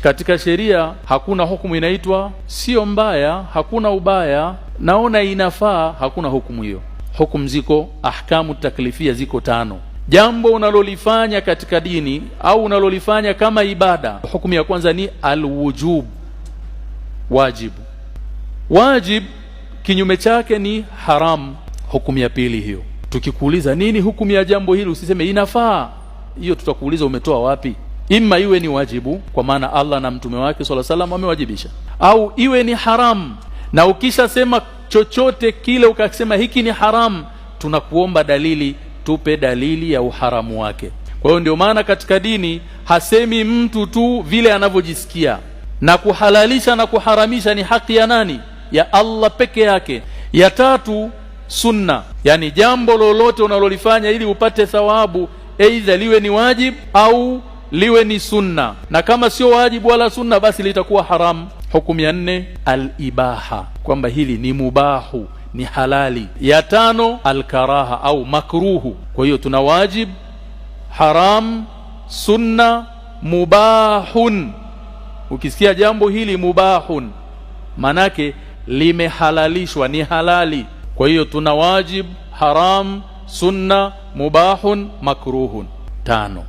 Katika sheria hakuna hukumu inaitwa sio mbaya, hakuna ubaya, naona inafaa, hakuna hukumu hiyo. Hukumu ziko, ahkamu taklifia ziko 5. Jambo unalolifanya katika dini au unalolifanya kama ibada, hukumu ya kwanza ni alwujub, wajibu. Wajib kinyume chake ni haram, hukumu ya pili hiyo. Tukikuuliza nini hukumu ya jambo hili, usiseme inafaa. Hiyo tutakuuliza umetoa wapi? Ima iwe ni wajibu kwa maana Allah na mtume wake sallallahu alaihi wasallam wamewajibisha, au iwe ni haram. Na ukisha sema chochote kile ukasema hiki ni haram, tunakuomba dalili, tupe dalili ya uharamu wake. Kwa hiyo ndio maana katika dini hasemi mtu tu vile anavyojisikia, na kuhalalisha na kuharamisha ni haki ya nani? Ya Allah peke yake. Ya tatu, sunna, yani jambo lolote unalolifanya ili upate thawabu, aidha liwe ni wajib au liwe ni sunna, na kama sio wajibu wala sunna basi litakuwa haram. Hukumu ya 4 al-ibaha, kwamba hili ni mubahu, ni halali. Ya 5 al-karaha au makruhu. Kwa hiyo tuna wajib, haram, sunna, mubahun. Ukisikia jambo hili mubahun, manake limehalalishwa, ni halali. Kwa hiyo tuna wajib, haram, sunna, mubahun, makruhun. 5.